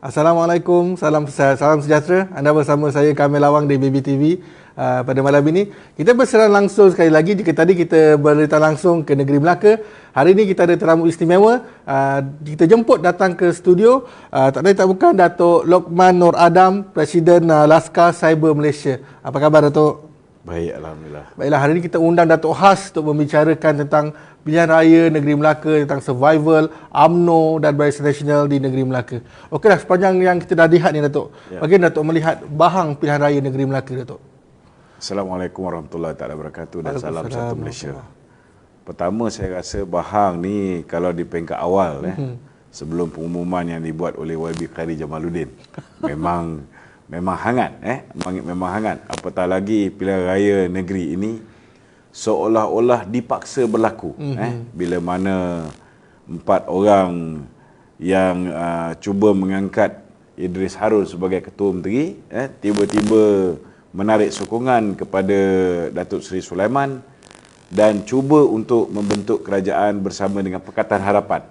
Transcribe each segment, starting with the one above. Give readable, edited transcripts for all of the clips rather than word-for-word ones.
Assalamualaikum, salam sejahtera. Anda bersama saya Kamil Lawang di BBTV. Pada malam ini kita bersiaran langsung sekali lagi. Jika tadi kita berita langsung ke negeri Melaka, hari ini kita ada tetamu istimewa. Kita jemput datang ke studio tak lain tak bukan Datuk Lokman Nur Adam, Presiden Laskar Cyber Malaysia. Apa khabar, Datuk? Baik, Alhamdulillah. Baiklah, hari ini kita undang Datuk Has untuk membicarakan tentang pilihan raya negeri Melaka, tentang survival, UMNO dan Barisan Nasional di negeri Melaka. Okeylah, sepanjang yang kita dah lihat ni, Datuk, bagaimana Datuk melihat bahang pilihan raya negeri Melaka, Datuk? Assalamualaikum warahmatullahi wabarakatuh dan salam satu Malaysia. Pertama, saya rasa bahang ni kalau di peringkat awal sebelum pengumuman yang dibuat oleh YB Khairi Jamaluddin memang hangat memang hangat. Apatah lagi pilihan raya negeri ini seolah-olah dipaksa berlaku bila mana 4 orang yang cuba mengangkat Idris Harun sebagai ketua menteri tiba-tiba menarik sokongan kepada Datuk Seri Sulaiman dan cuba untuk membentuk kerajaan bersama dengan Pakatan Harapan.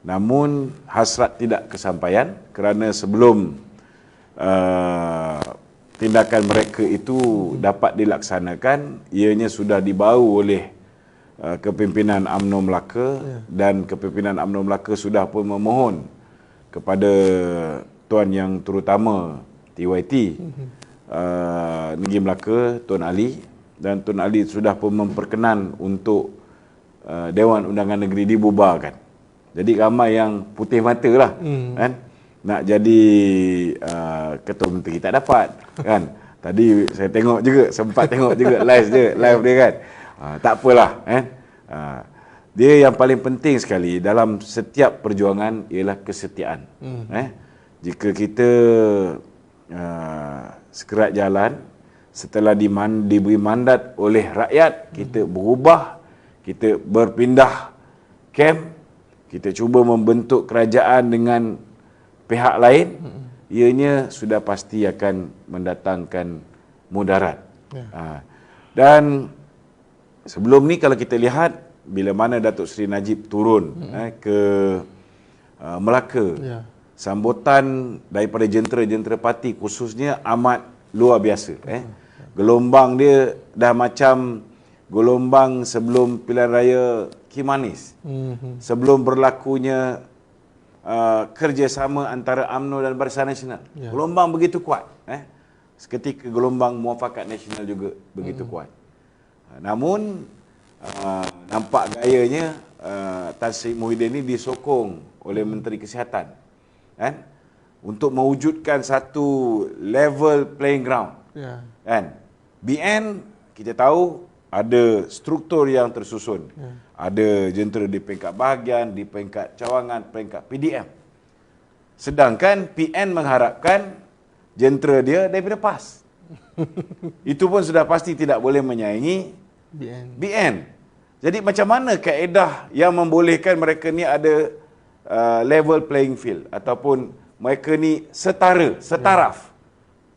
Namun hasrat tidak kesampaian kerana sebelum tindakan mereka itu dapat dilaksanakan, ianya sudah dibawa oleh kepimpinan UMNO Melaka dan kepimpinan UMNO Melaka sudah pun memohon kepada Tuan Yang Terutama TYT Negeri Melaka, Tuan Ali, dan Tuan Ali sudah pun memperkenan untuk Dewan Undangan Negeri dibubarkan. Jadi ramai yang putih mata lah kan, nak jadi ketua menteri tak dapat kan. Tadi saya tengok juga, sempat tengok juga live dia kan. Tak apalah dia yang paling penting sekali dalam setiap perjuangan ialah kesetiaan. Jika kita sekerat jalan setelah diberi mandat oleh rakyat, kita berubah, kita berpindah camp, kita cuba membentuk kerajaan dengan pihak lain, ianya sudah pasti akan mendatangkan mudarat. Dan sebelum ni kalau kita lihat bila mana Datuk Seri Najib turun ke Melaka, sambutan daripada jentera-jentera parti khususnya amat luar biasa. Gelombang dia dah macam gelombang sebelum pilihan raya Kimanis. Sebelum berlakunya kerjasama antara UMNO dan Barisan Nasional. Gelombang begitu kuat. Seketika gelombang Muafakat Nasional juga begitu kuat. Namun nampak gayanya Tan Sri Muhyiddin ini disokong oleh Menteri Kesihatan untuk mewujudkan satu level playing ground. BN kita tahu ada struktur yang tersusun. Ada jentera di peringkat bahagian, di peringkat cawangan, peringkat PDM. Sedangkan PN mengharapkan jentera dia daripada PAS. Itu pun sudah pasti tidak boleh menyaingi BN. Jadi macam mana kaedah yang membolehkan mereka ni ada level playing field ataupun mereka ni setaraf.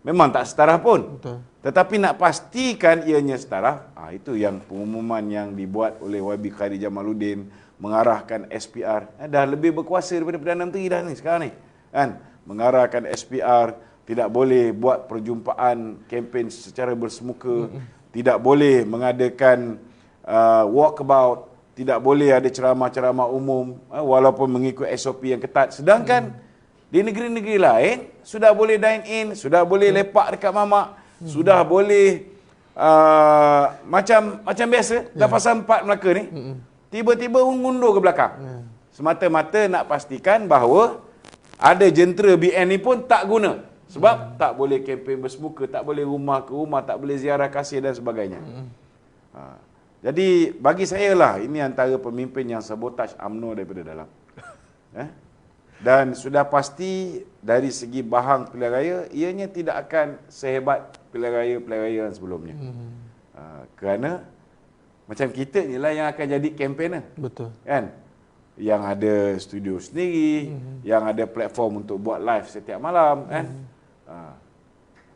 Memang tak setaraf pun. Betul. Tetapi nak pastikan ianya setaraf, itu yang pengumuman yang dibuat oleh YB Khairi Jamaluddin mengarahkan SPR. Dah lebih berkuasa daripada Perdana Menteri dah ni sekarang ni. Kan? Mengarahkan SPR, tidak boleh buat perjumpaan kempen secara bersemuka, tidak boleh mengadakan walkabout, tidak boleh ada ceramah-ceramah umum walaupun mengikut SOP yang ketat. Sedangkan di negeri-negeri lain sudah boleh dine in, sudah boleh lepak dekat mamak, sudah boleh macam biasa. Dah pasal 4 Melaka ni, tiba-tiba ngundur ke belakang. Semata-mata nak pastikan bahawa ada jentera BN ni pun tak guna. Sebab tak boleh kempen bersemuka, tak boleh rumah ke rumah, tak boleh ziarah kasih dan sebagainya. Jadi bagi saya lah, ini antara pemimpin yang sabotaj UMNO daripada dalam. Dan sudah pasti dari segi bahang pilihan raya, ianya tidak akan sehebat pilihan raya yang sebelumnya. Kerana macam kita ni lah yang akan jadi campaigner. Betul. Kan? Yang ada studio sendiri, yang ada platform untuk buat live setiap malam. Kan?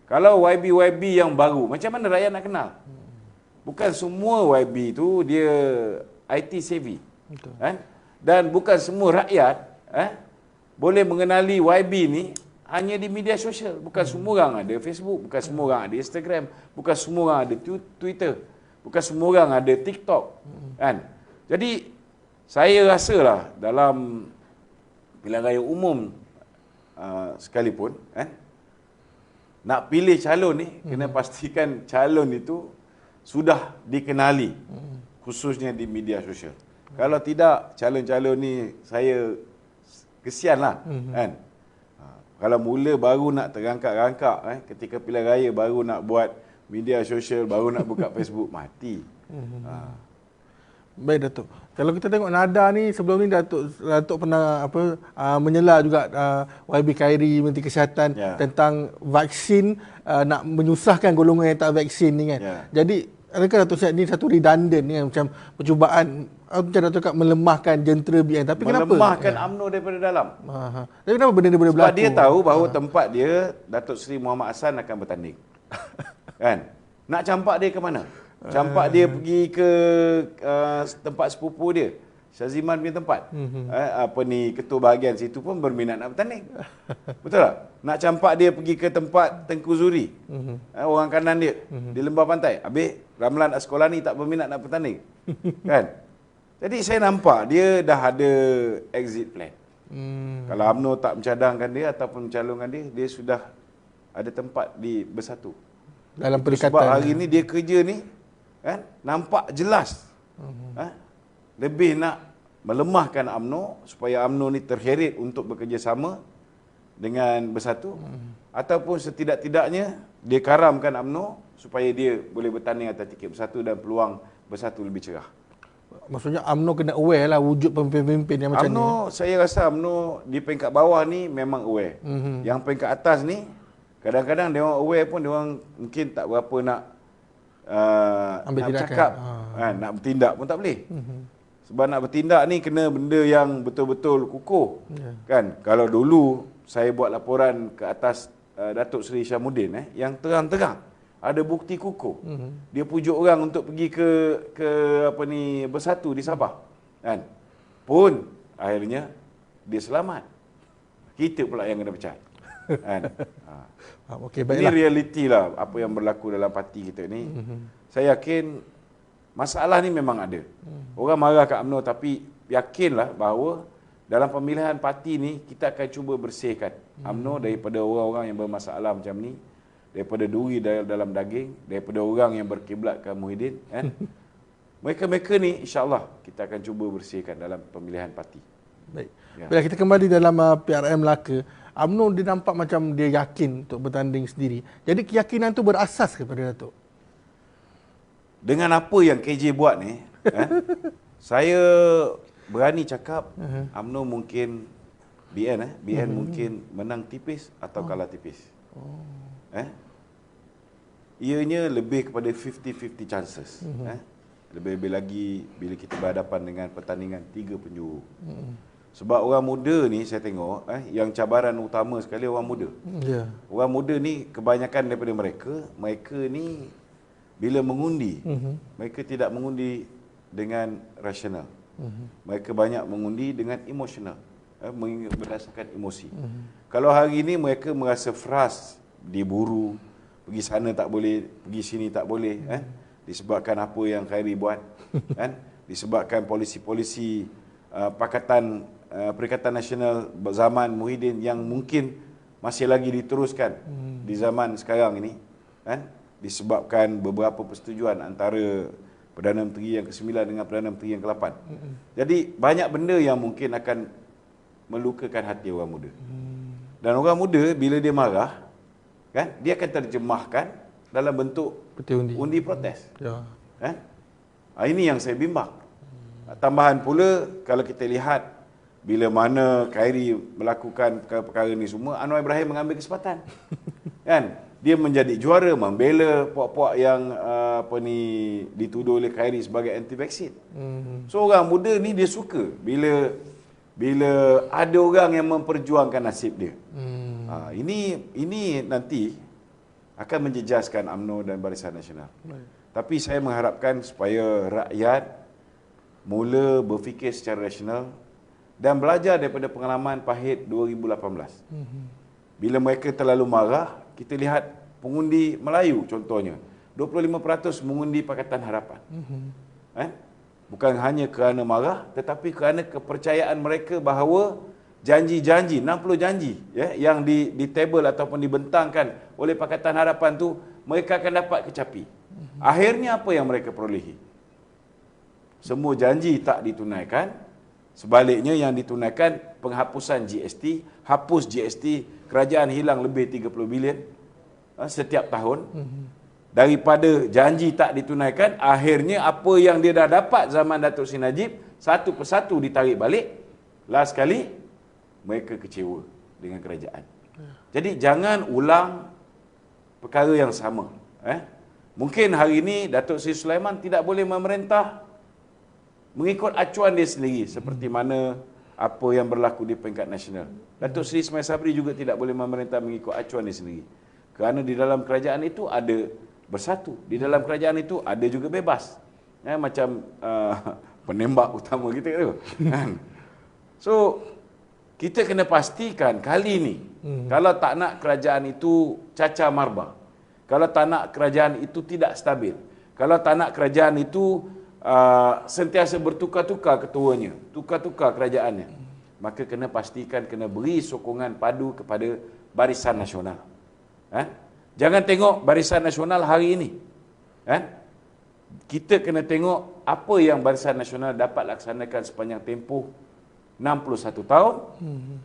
Kalau YB yang baru, macam mana rakyat nak kenal? Bukan semua YB tu dia IT savvy. Betul. Kan? Dan bukan semua rakyat boleh mengenali YB ni hanya di media sosial. Bukan semua orang ada Facebook, bukan semua orang ada Instagram, bukan semua orang ada Twitter, bukan semua orang ada TikTok, kan? Jadi saya rasalah dalam pilihan raya umum sekalipun, kan, nak pilih calon ni kena pastikan calon itu sudah dikenali, khususnya di media sosial. Kalau tidak, calon-calon ni saya kesianlah, kan? Kalau mula baru nak terangkak-rangkak, ketika pilihan raya baru nak buat media sosial, baru nak buka Facebook, mati. Baik Datuk. Kalau kita tengok nada ni, sebelum ni Datuk pernah menyela juga YB Khairi, Menteri Kesihatan, tentang vaksin, nak menyusahkan golongan yang tak vaksin ni, kan. Jadi adakah Datuk siap ni satu redundant ni, macam percubaan macam Datuk cakap melemahkan jentera BN, tapi kenapa? Melemahkan UMNO daripada dalam. Tapi kenapa benda ni boleh berlaku? Sebab dia tahu bahawa tempat dia, Datuk Seri Muhammad Hassan akan bertanding. Kan? Nak campak dia ke mana? Campak dia pergi ke tempat sepupu dia, Syaziman punya tempat. Ketua bahagian situ pun berminat nak bertanding. Betul tak? Nak campak dia pergi ke tempat Tengku Zuri, orang kanan dia, di lembah pantai. Habis Ramlan Askolani tak berminat nak bertanding. Kan? Jadi saya nampak dia dah ada exit plan. Kalau UMNO tak mencadangkan dia ataupun mencalonkan dia, dia sudah ada tempat di Bersatu. Dalam perikatan. Sebab hari ni dia kerja ni, kan, nampak jelas. Lebih nak melemahkan UMNO supaya UMNO ni terheret untuk bekerjasama dengan Bersatu, ataupun setidak-tidaknya dia karamkan UMNO supaya dia boleh bertanding atas tiket Bersatu dan peluang Bersatu lebih cerah. Maksudnya UMNO kena aware lah wujud pemimpin yang macam UMNO, saya rasa UMNO di peringkat bawah ni memang aware. Yang peringkat atas ni, kadang-kadang dia orang aware pun dia orang mungkin tak berapa nak bercakap, nak bertindak pun tak boleh. Sebab nak bertindak ni kena benda yang betul-betul kukuh. Kan? Kalau dulu saya buat laporan ke atas Datuk Seri Syamuddin, yang terang-terang ada bukti kukuh. Dia pujuk orang untuk pergi ke Bersatu di Sabah. Kan? Pun akhirnya dia selamat. Kita pula yang kena pecat. Kan? Okay, ini realiti lah apa yang berlaku dalam parti kita ni. Saya yakin masalah ni memang ada. Orang marah kat UMNO, tapi yakinlah bahawa dalam pemilihan parti ni kita akan cuba bersihkan UMNO daripada orang-orang yang bermasalah macam ni, daripada duri dalam daging, daripada orang yang berkiblat ke Muhyiddin, kan? Mereka-mereka ni insya-Allah kita akan cuba bersihkan dalam pemilihan parti. Baik. Bila kita kembali dalam PRM Melaka, UMNO dia nampak macam dia yakin untuk bertanding sendiri. Jadi keyakinan tu berasas kepada Datuk? Dengan apa yang KJ buat ni, saya berani cakap UMNO mungkin BN mungkin menang tipis atau kalah tipis. Ianya lebih kepada 50-50 chances. Lebih-lebih lagi bila kita berhadapan dengan pertandingan 3 penjuru. Sebab orang muda ni saya tengok, yang cabaran utama sekali orang muda. Orang muda ni kebanyakan daripada mereka ni bila mengundi, mereka tidak mengundi dengan rasional. Mereka banyak mengundi dengan emosional, berdasarkan emosi. Kalau hari ini mereka merasa frust, diburu, pergi sana tak boleh, pergi sini tak boleh, disebabkan apa yang Khairi buat, kan? Disebabkan polisi-polisi Perikatan Nasional zaman Muhyiddin yang mungkin masih lagi diteruskan di zaman sekarang ini, kan? Disebabkan beberapa persetujuan antara Perdana Menteri yang ke-9 dengan Perdana Menteri yang ke-8. Jadi banyak benda yang mungkin akan melukakan hati orang muda. Dan orang muda bila dia marah, kan, dia akan terjemahkan dalam bentuk undi protes. Kan? Ini yang saya bimbang. Tambahan pula, kalau kita lihat bila mana Khairi melakukan perkara-perkara ni semua, Anwar Ibrahim mengambil kesempatan. Kan? Dia menjadi juara membela puak-puak yang dituduh oleh Khairi sebagai anti vaksin. So orang muda ni dia suka bila ada orang yang memperjuangkan nasib dia. Ini nanti akan menjejaskan UMNO dan Barisan Nasional. Tapi saya mengharapkan supaya rakyat mula berfikir secara rasional dan belajar daripada pengalaman pahit 2018. Bila mereka terlalu marah, kita lihat pengundi Melayu contohnya, 25% mengundi Pakatan Harapan. Bukan hanya kerana marah, tetapi kerana kepercayaan mereka bahawa janji-janji, 60 janji yang di table ataupun dibentangkan oleh Pakatan Harapan tu, mereka akan dapat kecapi. Akhirnya apa yang mereka perolehi? Semua janji tak ditunaikan. Sebaliknya yang ditunaikan penghapusan GST, hapus GST, kerajaan hilang lebih 30 bilion setiap tahun. Daripada janji tak ditunaikan, akhirnya apa yang dia dah dapat zaman Datuk Seri Najib, satu persatu ditarik balik. Last sekali, mereka kecewa dengan kerajaan. Jadi jangan ulang perkara yang sama. Mungkin hari ini Datuk Seri Sulaiman tidak boleh memerintah mengikut acuan dia sendiri, seperti mana apa yang berlaku di peringkat nasional. Datuk Seri Ismail Sabri juga tidak boleh memerintah mengikut acuan dia sendiri. Kerana di dalam kerajaan itu ada bersatu. Di dalam kerajaan itu ada juga bebas. Macam penembak utama kita tu. So, kita kena pastikan kali ini, kalau tak nak kerajaan itu cacar marba, kalau tak nak kerajaan itu tidak stabil, kalau tak nak kerajaan itu sentiasa bertukar-tukar ketuanya, tukar-tukar kerajaannya, maka kena pastikan, kena beri sokongan padu kepada Barisan Nasional. Jangan tengok Barisan Nasional hari ini. Kita kena tengok apa yang Barisan Nasional dapat laksanakan sepanjang tempoh 61 tahun,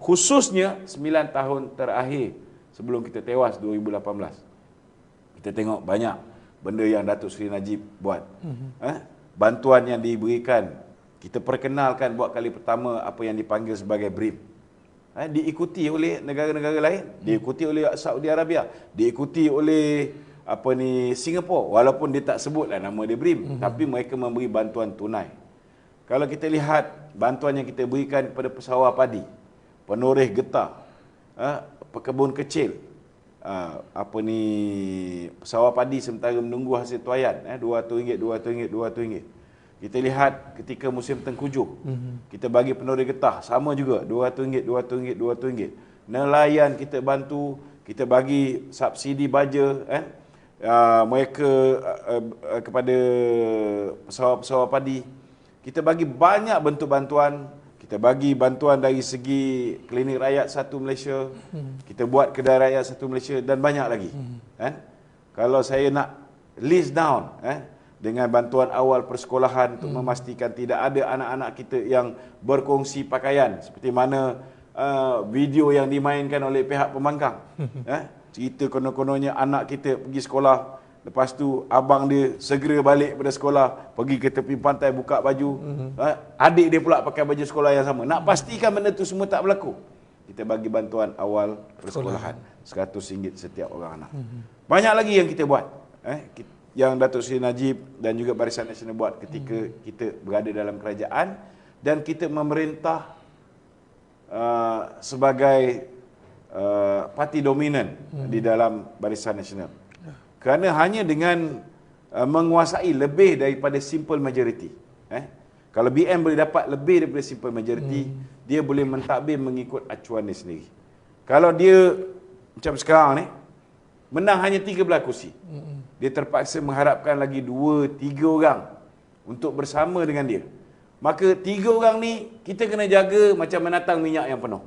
khususnya 9 tahun terakhir sebelum kita tewas 2018. Kita tengok banyak benda yang Datuk Seri Najib buat. Bantuan yang diberikan, kita perkenalkan buat kali pertama apa yang dipanggil sebagai BRIM. Diikuti oleh negara-negara lain, diikuti oleh Saudi Arabia, diikuti oleh Singapura, walaupun dia tak sebutlah nama dia BRIM, tapi mereka memberi bantuan tunai. Kalau kita lihat bantuan yang kita berikan kepada pesawar padi, penoreh getah, pekebun kecil, pesawar padi sementara menunggu hasil tuaian, RM200, Kita lihat ketika musim tengkujuh, kita bagi penoreh getah, sama juga RM200. Nelayan kita bantu, kita bagi subsidi baja mereka kepada pesawar-pesawar padi. Kita bagi banyak bentuk bantuan. Kita bagi bantuan dari segi klinik rakyat satu Malaysia, kita buat kedai rakyat satu Malaysia, dan banyak lagi. Kalau saya nak list down, dengan bantuan awal persekolahan untuk memastikan tidak ada anak-anak kita yang berkongsi pakaian, seperti mana video yang dimainkan oleh pihak pembangkang. Cerita konon-kononnya anak kita pergi sekolah, lepas tu abang dia segera balik pada sekolah, pergi ke tepi pantai buka baju, adik dia pula pakai baju sekolah yang sama. Nak pastikan benda tu semua tak berlaku, kita bagi bantuan awal persekolahan RM100 setiap orang anak. Banyak lagi yang kita buat, yang Datuk Seri Najib dan juga Barisan Nasional buat ketika kita berada dalam kerajaan, dan kita memerintah sebagai parti dominan di dalam Barisan Nasional. Kerana hanya dengan menguasai lebih daripada simple majority. Kalau BM boleh dapat lebih daripada simple majority, dia boleh mentadbir mengikut acuan dia sendiri. Kalau dia macam sekarang ni, menang hanya 13 kursi, dia terpaksa mengharapkan lagi 2-3 orang untuk bersama dengan dia. Maka 3 orang ni kita kena jaga macam menatang minyak yang penuh.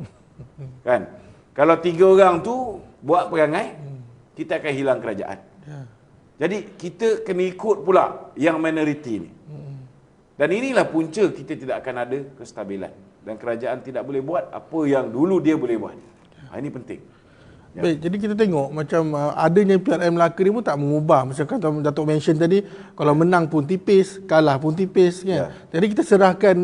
Kan? Kalau 3 orang tu buat perangai, kita akan hilang kerajaan. Jadi kita kena ikut pula yang minoriti ni. Dan inilah punca kita tidak akan ada kestabilan, dan kerajaan tidak boleh buat apa yang dulu dia boleh buat. Ini penting. Baik, jadi kita tengok macam adanya PRM Melaka ni pun tak mengubah. Macam kata Datuk mention tadi, kalau menang pun tipis, kalah pun tipis kan. Jadi kita serahkan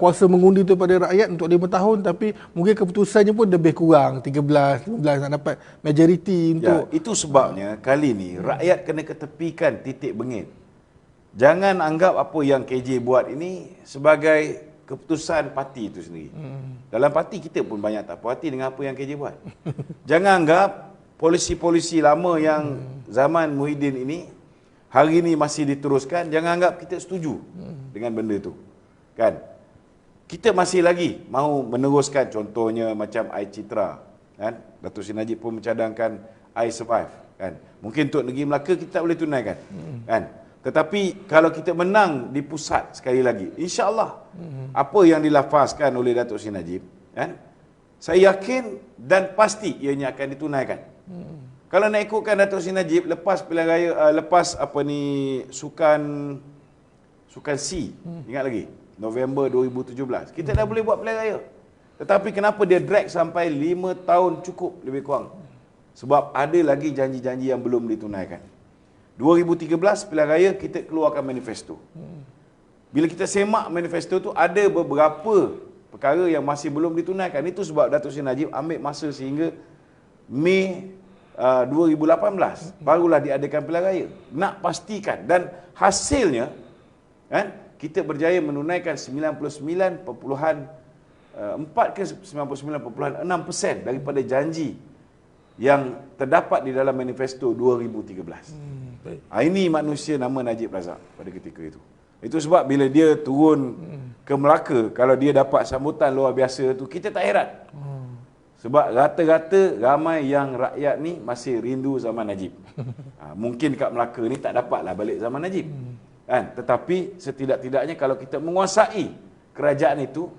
kuasa mengundi tu pada rakyat untuk 5 tahun, tapi mungkin keputusannya pun lebih kurang, 13, 15 nak dapat majoriti untuk. Itu sebabnya kali ni rakyat kena ketepikan titik bengit. Jangan anggap apa yang KJ buat ini sebagai keputusan parti itu sendiri. Dalam parti kita pun banyak tak puas hati dengan apa yang KJ buat. Jangan anggap polisi-polisi lama yang zaman Muhyiddin ini hari ini masih diteruskan, jangan anggap kita setuju dengan benda itu. Kan? kita masih lagi mahu meneruskan, contohnya macam iCitra, kan? Datuk Seri Najib pun mencadangkan iSurvive, kan? Mungkin untuk negeri Melaka kita tak boleh tunaikan, kan? Tetapi kalau kita menang di pusat sekali lagi, insya-Allah apa yang dilafazkan oleh Datuk Seri Najib, kan? Saya yakin dan pasti ianya akan ditunaikan. Kalau nak ikutkan Datuk Seri Najib, lepas pilihan raya, lepas sukan C, ingat lagi? November 2017. Kita dah boleh buat pilihan raya. Tetapi kenapa dia drag sampai 5 tahun cukup lebih kurang? Sebab ada lagi janji-janji yang belum ditunaikan. 2013 pilihan raya kita keluarkan manifesto. Bila kita semak manifesto tu, ada beberapa perkara yang masih belum ditunaikan. Itu sebab Datuk Seri Najib ambil masa sehingga Mei 2018 barulah diadakan pilihan raya. Nak pastikan, dan hasilnya, kan, kita berjaya menunaikan 99.4 ke 99.6% daripada janji yang terdapat di dalam manifesto 2013. Ini manusia nama Najib Razak pada ketika itu. Itu sebab bila dia turun ke Melaka, kalau dia dapat sambutan luar biasa tu, kita tak heran. Sebab rata-rata ramai yang rakyat ni masih rindu zaman Najib. Mungkin kat Melaka ni tak dapatlah balik zaman Najib. Kan? Tetapi setidak-tidaknya kalau kita menguasai kerajaan itu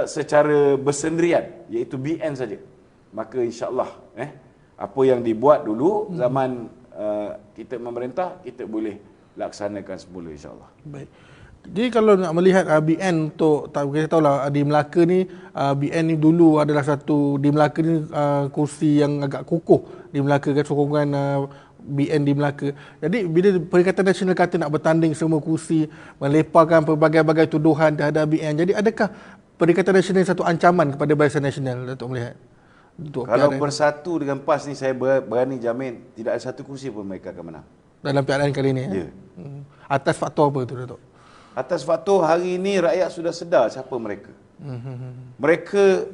secara bersendirian, iaitu BN saja, maka insya-Allah apa yang dibuat dulu zaman kita memerintah, kita boleh laksanakan semula, insya-Allah. Baik. Jadi kalau nak melihat BN untuk, kita tahulah di Melaka ni, BN ni dulu adalah satu, di Melaka ni kursi yang agak kukuh di Melaka, kan, sokongan BN di Melaka. Jadi bila Perikatan Nasional kata nak bertanding semua kursi, melepaskan pelbagai-bagai tuduhan terhadap BN, jadi adakah Perikatan Nasional satu ancaman kepada Barisan Nasional, Datuk melihat? Kalau bersatu dengan PAS ni, saya berani jamin tidak ada satu kursi pun mereka akan menang dalam PRN kali ini. Ya. Atas faktor apa tu, Datuk? Atas faktor hari ini rakyat sudah sedar siapa mereka. Mereka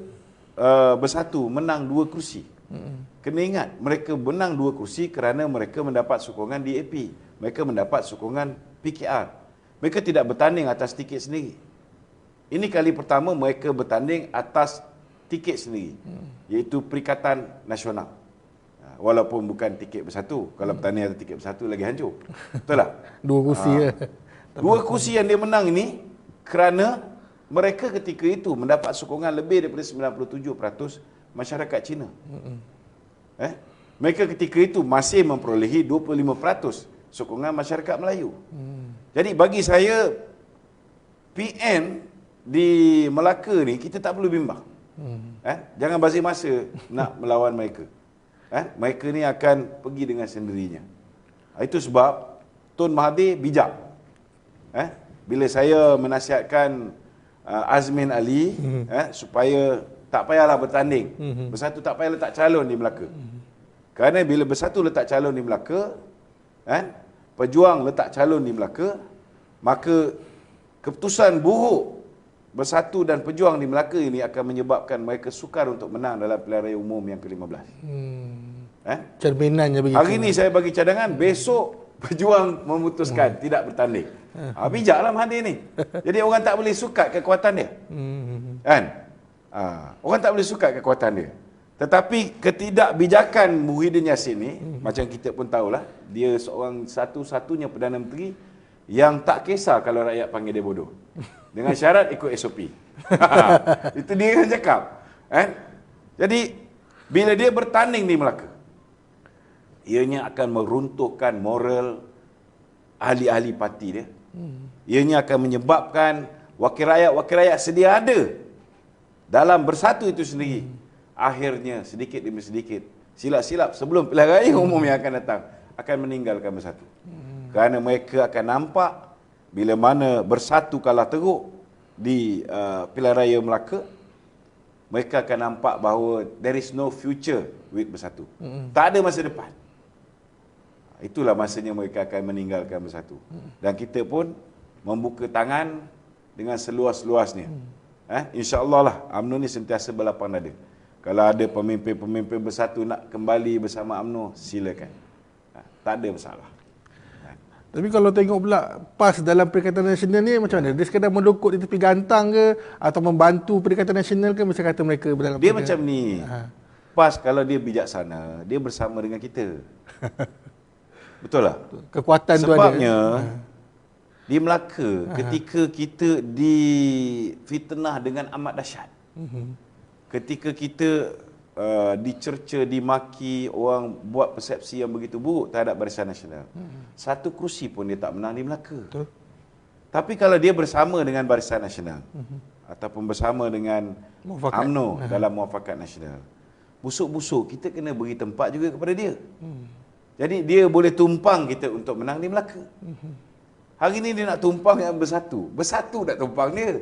bersatu menang 2 kursi. Kena ingat, mereka menang 2 kursi kerana mereka mendapat sokongan DAP. Mereka mendapat sokongan PKR. Mereka tidak bertanding atas tiket sendiri. Ini kali pertama mereka bertanding atas tiket sendiri, iaitu Perikatan Nasional. Walaupun bukan tiket bersatu. Kalau bertanding atas tiket bersatu lagi hancur. Betul tak? 2 kursi. 2 kursi yang dia menang ini kerana mereka ketika itu mendapat sokongan lebih daripada 97% masyarakat Cina. Mereka ketika itu masih memperolehi 25% sokongan masyarakat Melayu. Jadi bagi saya, PN di Melaka ni kita tak perlu bimbang. Jangan bazir masa nak melawan mereka. Mereka ni akan pergi dengan sendirinya. Itu sebab Tun Mahathir bijak. Bila saya menasihatkan Azmin Ali supaya tak payahlah bertanding, bersatu, tak payah letak calon di Melaka. Kerana bila bersatu letak calon di Melaka, Pejuang letak calon di Melaka, maka keputusan buruk Bersatu dan Pejuang di Melaka ini akan menyebabkan mereka sukar untuk menang dalam pilihan raya umum yang ke-15. Cerminannya begitu. Hari ini saya bagi cadangan, besok Pejuang memutuskan tidak bertanding. Bijaklah Mahathir ni. Jadi orang tak boleh sukat kekuatan dia. Kan? Orang tak boleh sukat kekuatan dia. Tetapi ketidakbijakan Muhyiddin Yassin ni, macam kita pun tahulah, dia seorang satu-satunya Perdana Menteri yang tak kisah kalau rakyat panggil dia bodoh. Dengan syarat ikut SOP. Itu dia yang cakap. Jadi, bila dia bertanding di Melaka, ianya akan meruntuhkan moral ahli-ahli parti dia. Ianya akan menyebabkan wakil rakyat sedia ada dalam Bersatu itu sendiri, akhirnya sedikit demi sedikit, silap-silap sebelum pilihan raya umum yang akan datang, akan meninggalkan Bersatu. Kerana mereka akan nampak bila mana Bersatu kalah teruk di pilihan raya Melaka, mereka akan nampak bahawa there is no future with Bersatu. Tak ada masa depan. Itulah masanya mereka akan meninggalkan Bersatu. Dan kita pun membuka tangan dengan seluas-luasnya. InsyaAllah lah, UMNO ni sentiasa berlapang dada. Kalau ada pemimpin-pemimpin Bersatu nak kembali bersama UMNO, silakan. Tak ada masalah. Tapi kalau tengok pula PAS dalam Perikatan Nasional ni macam mana? Dia sekadar melukut di tepi gantang ke atau membantu Perikatan Nasional ke, macam kata mereka dalam Dia macam ni. PAS kalau dia bijaksana, dia bersama dengan kita. Betul tak? Kekuatan tu ada. Sebabnya di Melaka ketika kita difitnah dengan amat dahsyat. Ketika kita dicerca, dimaki, orang buat persepsi yang begitu buruk terhadap Barisan Nasional. Satu kerusi pun dia tak menang di Melaka. Betul. Tapi kalau dia bersama dengan Barisan Nasional ataupun bersama dengan Muafakat. UMNO dalam Muafakat Nasional, busuk-busuk kita kena beri tempat juga kepada dia. Jadi dia boleh tumpang kita untuk menang di Melaka. Hari ni dia nak tumpang yang bersatu. Bersatu nak tumpang dia.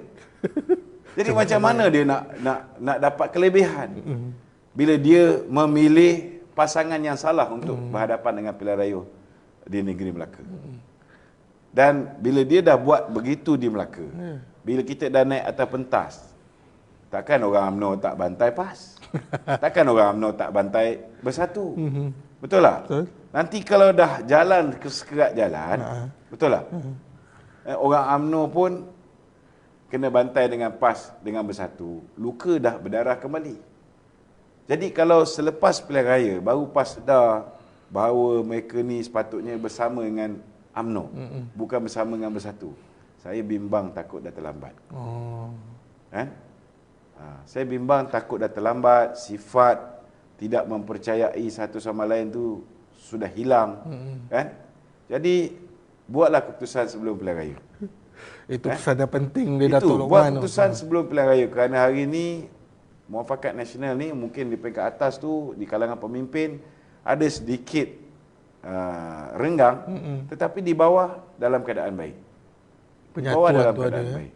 Jadi macam mana dia nak dapat kelebihan? Bila dia memilih pasangan yang salah untuk berhadapan dengan pilihan raya di negeri Melaka. Dan bila dia dah buat begitu di Melaka, bila kita dah naik atas pentas, takkan orang UMNO tak bantai PAS? Takkan orang UMNO tak bantai bersatu? Betul tak? Betul. Nanti kalau dah jalan ke sekerat jalan, betul tak? Orang UMNO pun kena bantai dengan PAS dengan bersatu, luka dah berdarah kembali. Jadi kalau selepas pilihan raya baru PAS sedar bahawa mereka ni sepatutnya bersama dengan UMNO, bukan bersama dengan bersatu, saya bimbang takut dah terlambat. Saya bimbang takut dah terlambat, sifat tidak mempercayai satu sama lain tu sudah hilang. Kan? Jadi buatlah keputusan sebelum pilihan raya. Itu keputusan yang penting dia Datuk Lokman. Buat keputusan sebelum pilihan raya, kerana hari ni Muafakat Nasional ni mungkin di peringkat atas tu di kalangan pemimpin ada sedikit renggang, tetapi di bawah dalam keadaan baik. Penyatuan Dalam tu keadaan ada. baik.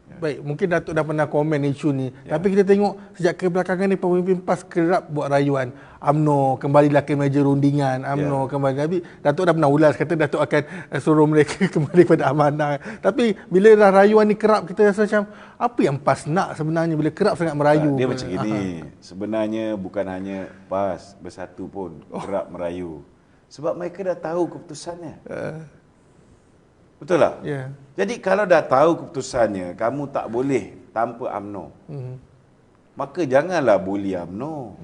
Baik, mungkin Datuk dah pernah komen isu ni. Tapi kita tengok sejak kebelakangan ni pemimpin PAS kerap buat rayuan. UMNO kembalilah ke meja rundingan, UMNO kembali. Tapi Datuk dah pernah ulas kata Datuk akan suruh mereka kembali pada amanah. Tapi bila dah rayuan ni kerap, kita rasa macam apa yang PAS nak sebenarnya bila kerap sangat merayu? Dia macam gini. Sebenarnya bukan hanya PAS bersatu pun kerap merayu. Sebab mereka dah tahu keputusannya. Betul tak? Ya. Jadi kalau dah tahu keputusannya, kamu tak boleh tanpa UMNO. Maka janganlah bully UMNO.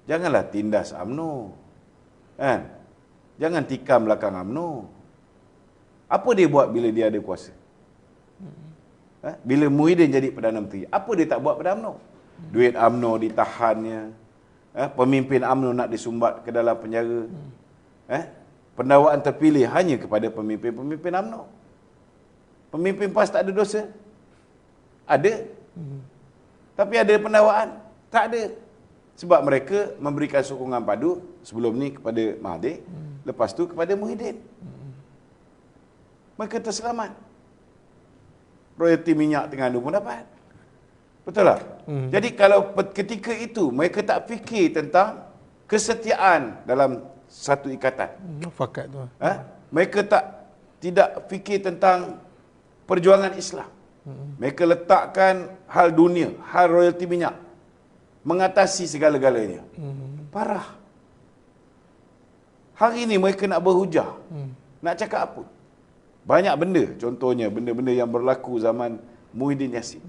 Janganlah tindas UMNO. Kan? Jangan tikam belakang UMNO. Apa dia buat bila dia ada kuasa? Bila Muhyiddin jadi Perdana Menteri, apa dia tak buat pada UMNO? Duit UMNO ditahannya. Pemimpin UMNO nak disumbat ke dalam penjara. Pendawaan terpilih hanya kepada pemimpin-pemimpin UMNO. Pemimpin PAS tak ada dosa? Ada. Tapi ada pendawaan? Tak ada. Sebab mereka memberikan sokongan padu sebelum ni kepada Mahathir, lepas tu kepada Muhyiddin. Mereka terselamat. Royalti minyak Terengganu pun dapat. Betul tak? Jadi kalau ketika itu mereka tak fikir tentang kesetiaan dalam satu ikatan. Muafakat tu. Mereka tidak fikir tentang perjuangan Islam. Mereka letakkan hal dunia, hal royalti minyak mengatasi segala-galanya. Parah. Hari ini mereka nak berhujah. Nak cakap apa? Banyak benda, contohnya benda-benda yang berlaku zaman Muhyiddin Yassin.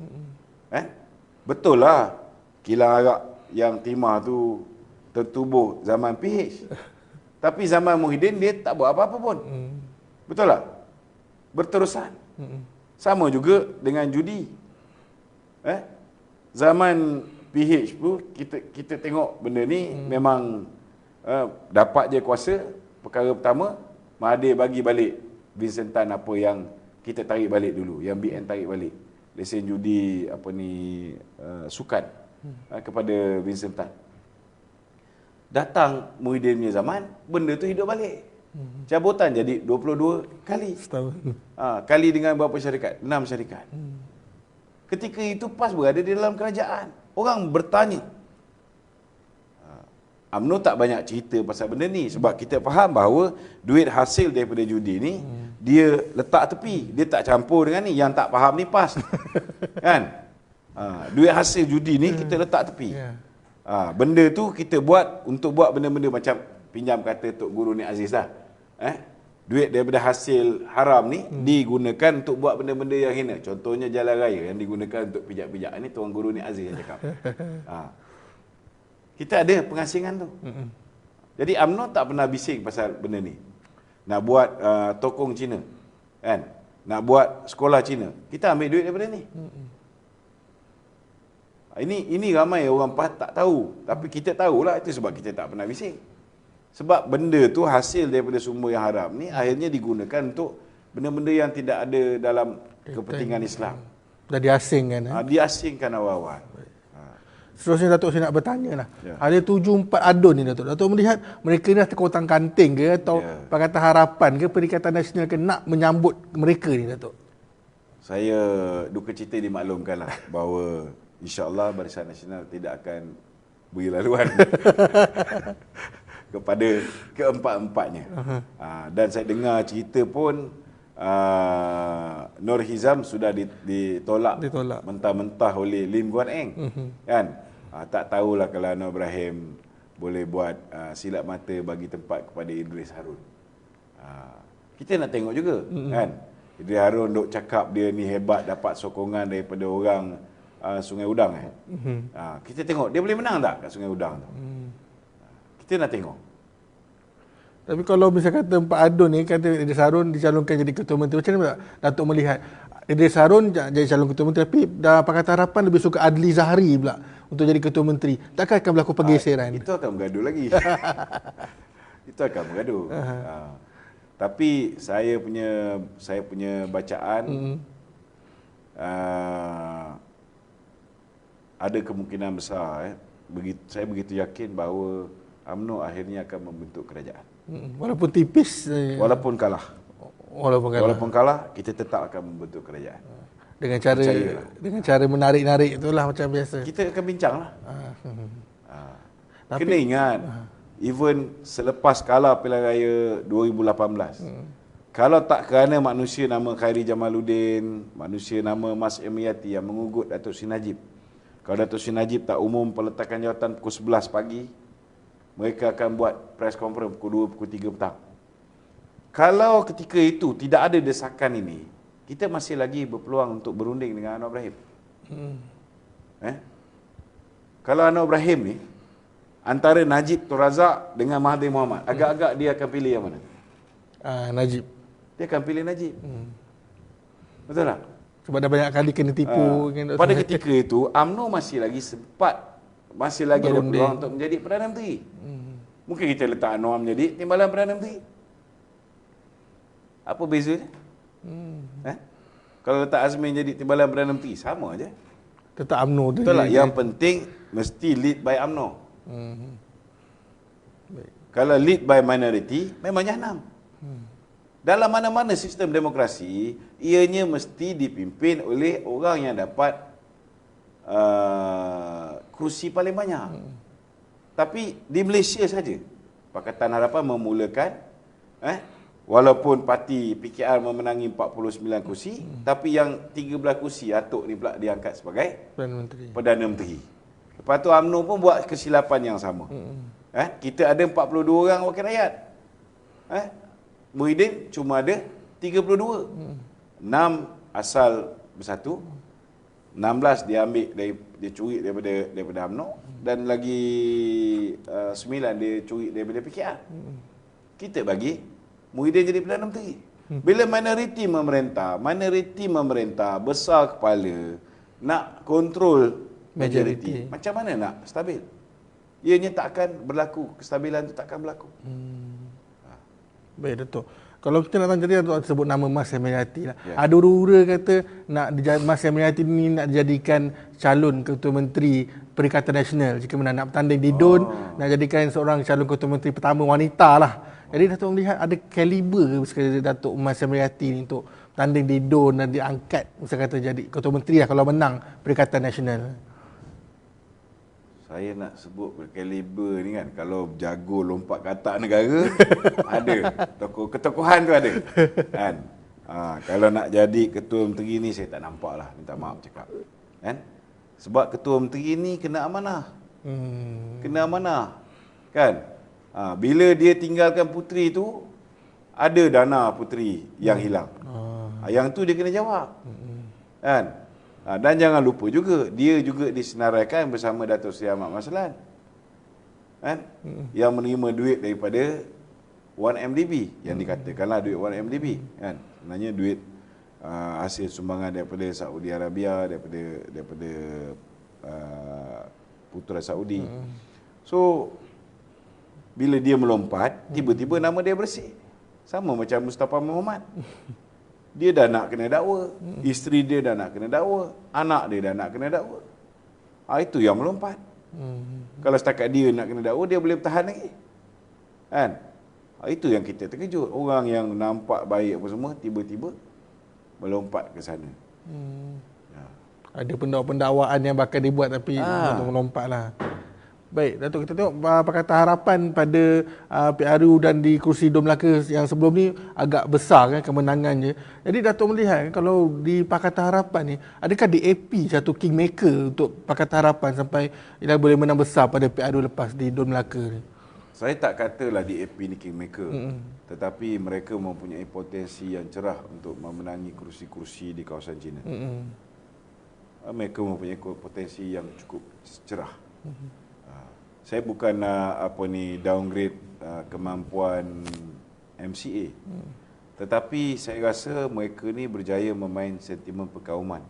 Betul lah kilang arak yang timah tu tertubuh zaman PH. Tapi zaman Muhyiddin dia tak buat apa-apa pun. Betul tak? Berterusan. Sama juga dengan judi. Zaman PH pun kita tengok benda ni memang dapat je kuasa. Perkara pertama, Mahathir bagi balik Vincent Tan apa yang kita tarik balik dulu, yang BN tarik balik. Lesen judi sukan kepada Vincent Tan. Datang Muhyiddin punya zaman, benda tu hidup balik. Cabutan jadi 22 kali. Setahun. Kali dengan berapa syarikat? 6 syarikat. Ketika itu PAS berada di dalam kerajaan. Orang bertanya. UMNO tak banyak cerita pasal benda ni. Sebab kita faham bahawa duit hasil daripada judi ni, dia letak tepi. Dia tak campur dengan ni. Yang tak faham ni PAS. Kan? Duit hasil judi ni kita letak tepi. Benda tu kita buat untuk buat benda-benda macam pinjam kata Tok Guru Nik Aziz lah. duit daripada hasil haram ni digunakan untuk buat benda-benda yang hina. Contohnya jalan raya yang digunakan untuk pijak-pijak. Ini Tuan Guru ni Aziz yang cakap. Kita ada pengasingan tu. Jadi UMNO tak pernah bising pasal benda ni. Nak buat tokong Cina, kan? Nak buat sekolah Cina, kita ambil duit daripada ni. Ini ramai orang tak tahu, tapi kita tahulah. Itu sebab kita tak pernah bising. Sebab benda tu hasil daripada sumber yang haram ni akhirnya digunakan untuk benda-benda yang tidak ada dalam kepentingan Islam. Dah diasingkan. Diasingkan awal-awal. Seterusnya Datuk, saya nak bertanya lah. Ada 7-4 adun ni Datuk. Datuk melihat mereka ni terkotang kanting ke atau Pakatan Harapan ke Perikatan Nasional ke nak menyambut mereka ni Datuk? Saya duka cita dimaklumkan lah bahawa insya-Allah Barisan Nasional tidak akan beri laluan kepada keempat-empatnya. Dan saya dengar cerita pun Nur Hizam sudah ditolak mentah-mentah oleh Lim Guan Eng. Kan? Tak tahulah kalau Anwar Ibrahim boleh buat silap mata bagi tempat kepada Idris Harun. Kita nak tengok juga, kan? Idris Harun duk cakap dia ni hebat, dapat sokongan daripada orang Sungai Udang. Kita tengok dia boleh menang tak kat Sungai Udang tu. Kita nak tengok. Tapi kalau misalnya kata Pak Adun ni, kata Idris Harun dicalonkan jadi Ketua Menteri, macam mana Datuk melihat Idris Harun jadi calon Ketua Menteri, tapi Pakatan Harapan lebih suka Adli Zahari pula untuk jadi Ketua Menteri? Takkan akan berlaku pergeseran? Itu akan bergaduh lagi. Itu akan bergaduh. Tapi saya punya bacaan ada kemungkinan besar saya begitu yakin bahawa UMNO akhirnya akan membentuk kerajaan. Walaupun tipis, walaupun kalah. Walaupun kalah, kita tetap akan membentuk kerajaan. Dengan cara menarik-narik itulah macam biasa. Kita akan bincang lah. Kena ingat, even selepas kalah pilihan raya 2018, kalau tak kerana manusia nama Khairi Jamaluddin, manusia nama Mas Emiati yang mengugut Datuk Sri Najib, kalau Datuk Sri Najib tak umum peletakan jawatan pukul 11 pagi, mereka akan buat press conference pukul 2, pukul 3 petang. Kalau ketika itu tidak ada desakan ini, kita masih lagi berpeluang untuk berunding dengan Anwar Ibrahim. Kalau Anwar Ibrahim ni antara Najib Tun Razak dengan Mahathir Mohamad, agak-agak dia akan pilih yang mana? Najib. Dia akan pilih Najib. Betul tak? Sebab dah banyak kali kena tipu. Pada ketika itu UMNO masih lagi sempat, masih lagi ada peluang untuk menjadi Perdana Menteri. Mungkin kita letak Anwar menjadi Timbalan Perdana Menteri. Apa bezanya? Kalau letak Azmin jadi Timbalan Perdana Menteri, sama aja. Tetap UMNO tu. Betul lah. Yang penting mesti lead by UMNO. Kalau lead by minority, memang jahanam. Dalam mana-mana sistem demokrasi, ianya mesti dipimpin oleh orang yang dapat kursi paling banyak. Tapi di Malaysia saja, Pakatan Harapan memulakan, walaupun parti PKR memenangi 49 kursi, tapi yang 13 kursi Atok ni pula diangkat sebagai Perdana Menteri. Lepas tu UMNO pun buat kesilapan yang sama. Kita ada 42 orang wakil rakyat. Muhyiddin cuma ada 32. 6 asal bersatu, 16 dia ambil dia curi daripada UMNO, dan lagi 9 dia curi daripada PKR. Kita bagi Muhyiddin jadi Perdana Menteri. Bila minoriti memerintah besar kepala, nak kontrol majoriti, macam mana nak stabil? Ianya tak akan berlaku, kestabilan itu tak akan berlaku. Baik Datuk. Kalau kita nak tanya Datuk sebut nama Mas Emiati lah. Ada ura-ura kata Mas Emiati ni nak dijadikan calon Ketua Menteri Perikatan Nasional jika menang, nak bertanding di DUN, nak jadikan seorang calon Ketua Menteri pertama wanita lah. Jadi Datuk melihat ada kaliber sekali Datuk Mas Emiati ni untuk bertanding di DUN dan diangkat misalnya kata jadi Ketua Menteri lah kalau menang Perikatan Nasional. Saya nak sebut kaliber ni kan, kalau jago lompat katak negara ada, ketokohan tu ada kan. Kalau nak jadi Ketua Menteri ni saya tak nampak lah, minta maaf cakap kan. Sebab Ketua Menteri ni kena amanah. Kena amanah kan. Bila dia tinggalkan puteri tu, ada dana puteri yang hilang. Yang tu dia kena jawab. Kan? Dan jangan lupa juga, dia juga disenaraikan bersama Datuk Seri Ahmad Maslan. Kan? Yang menerima duit daripada 1MDB, yang dikatakanlah duit 1MDB. Kan? Sebenarnya duit hasil sumbangan daripada Saudi Arabia, daripada putera Saudi. So, bila dia melompat, tiba-tiba nama dia bersih. Sama macam Mustafa Muhammad. Dia dah nak kena dakwa. Isteri dia dah nak kena dakwa. Anak dia dah nak kena dakwa. Itu yang melompat. Kalau setakat dia nak kena dakwa, dia boleh bertahan lagi. Kan? Itu yang kita terkejut. Orang yang nampak baik apa semua, tiba-tiba melompat ke sana. Ada pendakwaan yang bakal dibuat tapi melompat lah. Baik, Datuk, kita tengok Pakatan Harapan pada PRU dan di kerusi Dun Melaka yang sebelum ni agak besar kan kemenangannya. Jadi Datuk melihat kan, kalau di Pakatan Harapan ni, adakah DAP satu kingmaker untuk Pakatan Harapan sampai ia boleh menang besar pada PRU lepas di Dun Melaka ni? Saya tak katalah DAP ni kingmaker, tetapi mereka mempunyai potensi yang cerah untuk memenangi kursi-kursi di kawasan China. Mereka mempunyai potensi yang cukup cerah. Saya bukan downgrade kemampuan MCA, tetapi saya rasa mereka ni berjaya memain sentimen perkauman.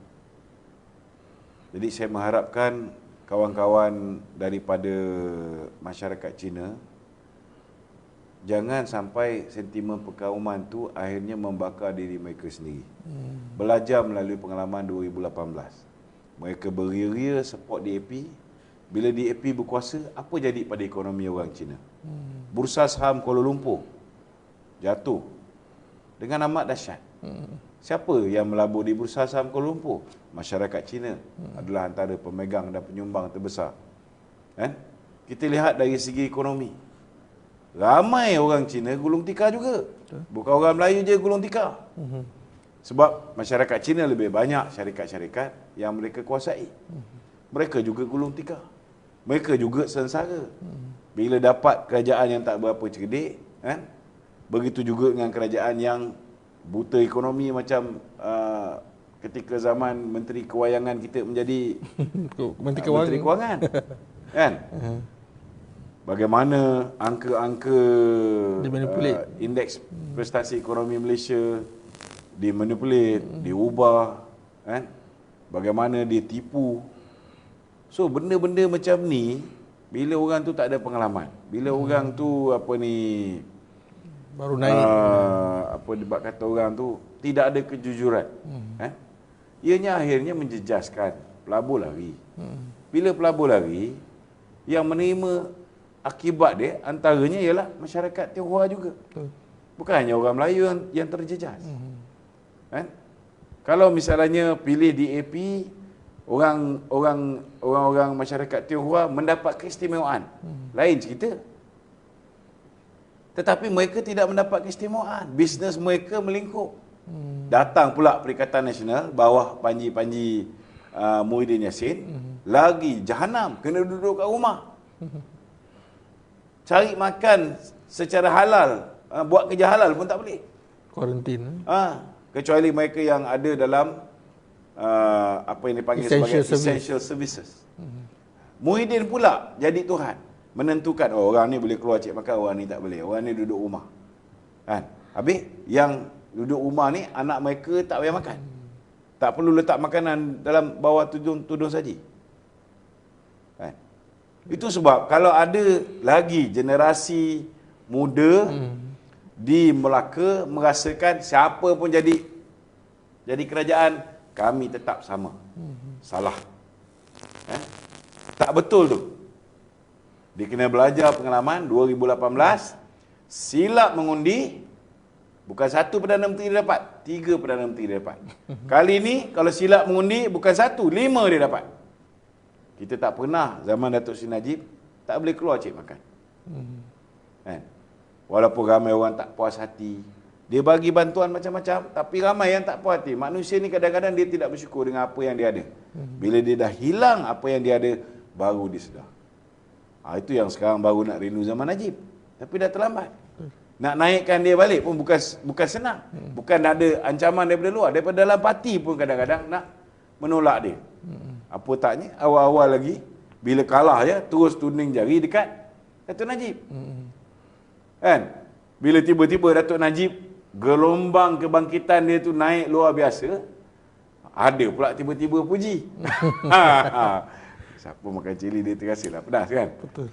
Jadi saya mengharapkan kawan-kawan daripada masyarakat Cina jangan sampai sentimen perkauman tu akhirnya membakar diri mereka sendiri. Belajar melalui pengalaman 2018. Mereka beria-ria support DAP. Bila DAP berkuasa, apa jadi pada ekonomi orang Cina? Bursa saham Kuala Lumpur jatuh dengan amat dahsyat. Siapa yang melabur di bursa saham Kuala Lumpur? Masyarakat Cina adalah antara pemegang dan penyumbang terbesar. Kan? Kita lihat dari segi ekonomi. Ramai orang Cina gulung tikar juga. Bukan orang Melayu je gulung tikar. Sebab masyarakat Cina lebih banyak syarikat-syarikat yang mereka kuasai. Mereka juga gulung tikar. Mereka juga sengsara. Bila dapat kerajaan yang tak berapa cerdik, kan? Begitu juga dengan kerajaan yang buta ekonomi macam ketika zaman Menteri Kewangan kita menjadi Menteri Kewangan. Kan? Bagaimana angka-angka indeks prestasi ekonomi Malaysia dimanipulate, diubah, kan? Bagaimana dia tipu. So benda-benda macam ni, bila orang tu tak ada pengalaman, bila orang tu baru naik, debat kata orang tu tidak ada kejujuran, ianya akhirnya menjejaskan, pelabur lari. Bila pelabur lari, yang menerima akibat dia antaranya ialah masyarakat Tionghoa juga. Bukan hanya orang Melayu yang terjejas. Kan? Kalau misalnya pilih DAP, orang-orang masyarakat Tionghoa mendapat keistimewaan. Lain cerita. Tetapi mereka tidak mendapat keistimewaan. Bisnes mereka melingkup. Datang pula Perikatan Nasional bawah Panji Muhyiddin Yassin, lagi jahanam, kena duduk kat rumah. Cari makan secara halal, buat kerja halal pun tak boleh. Kuarantin. Kecuali mereka yang ada dalam apa yang dipanggil sebagai essential services. Muhyiddin pula jadi Tuhan, menentukan orang ni boleh keluar cik makan, orang ni tak boleh, orang ni duduk rumah. Kan? Habis yang duduk rumah ni anak mereka tak payah makan. Tak perlu letak makanan dalam bawah tudung saji. Kan? Itu sebab kalau ada lagi generasi muda di Melaka merasakan siapa pun jadi kerajaan, kami tetap sama. Salah. Tak betul tu. Dia kena belajar pengalaman 2018, silap mengundi, bukan satu Perdana Menteri dia dapat, 3 Perdana Menteri dia dapat. Kali ni kalau silap mengundi bukan 1, 5 dia dapat. Kita tak pernah zaman Datuk Seri Najib tak boleh keluar cik makan. Kan? Walaupun ramai orang tak puas hati, dia bagi bantuan macam-macam, tapi ramai yang tak puas hati. Manusia ni kadang-kadang dia tidak bersyukur dengan apa yang dia ada. Bila dia dah hilang apa yang dia ada, baru dia sedar. Itu yang sekarang baru nak rindu zaman Najib. Tapi dah terlambat. Nak naikkan dia balik pun bukan senang. Bukan ada ancaman daripada luar, daripada dalam parti pun kadang-kadang nak menolak dia. Apa taknya awal-awal lagi bila kalah je terus tuning jari dekat Datuk Najib. Kan? Bila tiba-tiba Datuk Najib gelombang kebangkitan dia tu naik luar biasa, ada pula tiba-tiba puji. Siapa makan cili dia terasa pedas kan? Betul.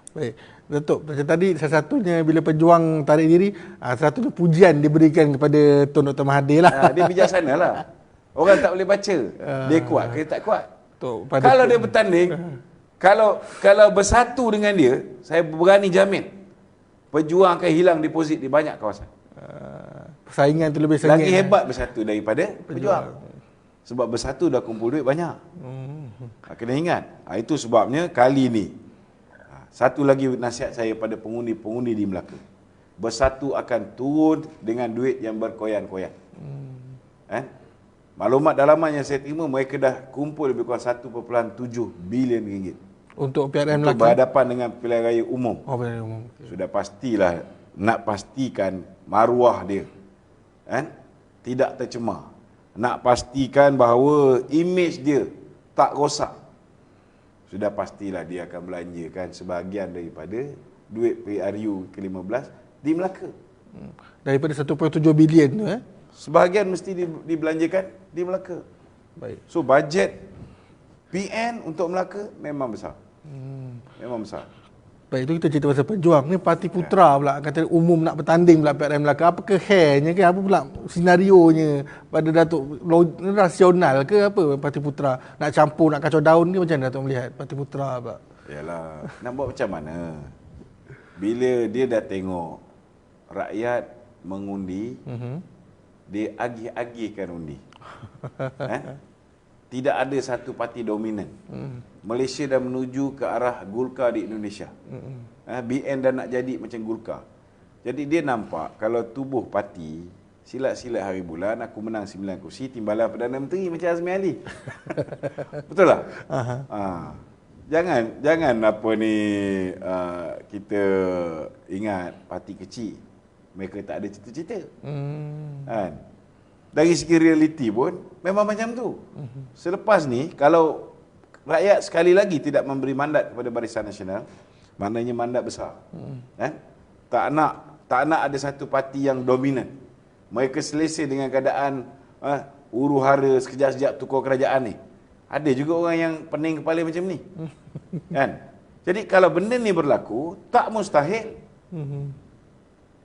Baik, Datuk, macam tadi salah satunya bila pejuang tarik diri, salah satunya pujian diberikan kepada Tun Dr. Mahathir lah. Dia bijaksana lah. Orang tak boleh baca. Dia kuat ke tak kuat. Kalau dia bertanding, kalau bersatu dengan dia, saya berani jamin pejuang akan hilang deposit di banyak kawasan. Persaingan tu lebih sengit. Lagi hebat bersatu daripada pejuang. Sebab bersatu dah kumpul duit banyak. Kena ingat. Itu sebabnya kali ni, satu lagi nasihat saya pada pengundi-pengundi di Melaka. Bersatu akan turun dengan duit yang berkoyan-koyan. Maklumat dalaman yang saya terima, mereka dah kumpul lebih kurang 1.7 bilion ringgit. Untuk PRM Melaka? Untuk berhadapan dengan pilihan raya umum. Pilihan umum. Sudah pastilah nak pastikan maruah dia tidak tercemar. Nak pastikan bahawa imej dia tak rosak. Sudah pastilah dia akan belanjakan sebahagian daripada duit PRU ke-15 di Melaka. Daripada 1.7 bilion tu sebahagian mesti dibelanjakan di Melaka. Baik. So bajet PN untuk Melaka memang besar. Memang besar. Baik, itu kita cerita pasal pejuang. Ni Parti Putra pula kata umum nak bertanding pula PRM Melaka. Apa ke hairnya ke? Apa pula senarionya pada Datuk? Rasional ke apa Parti Putra? Nak campur, nak kacau daun ke macam mana Datuk melihat Parti Putra pula? Yalah, nak buat macam mana? Bila dia dah tengok rakyat mengundi, dia agih-agihkan undi. Tidak ada satu parti dominan. Malaysia dah menuju ke arah Gulkar di Indonesia. BN dah nak jadi macam Gulkar. Jadi dia nampak kalau tubuh parti, silat-silat hari bulan, aku menang 9 kursi, timbalan Perdana Menteri macam Azmi Ali. Betul tak? Jangan apa ni, kita ingat parti kecil, mereka tak ada cita-cita. Kan? Dari segi realiti pun memang macam tu. Selepas ni kalau rakyat sekali lagi tidak memberi mandat kepada Barisan Nasional, maknanya mandat besar. Tak nak ada satu parti yang dominan. Mereka selesa dengan keadaan huru-hara sekejap-sekejap tukar kerajaan ni. Ada juga orang yang pening kepala macam ni. Kan? Jadi kalau benda ni berlaku, tak mustahil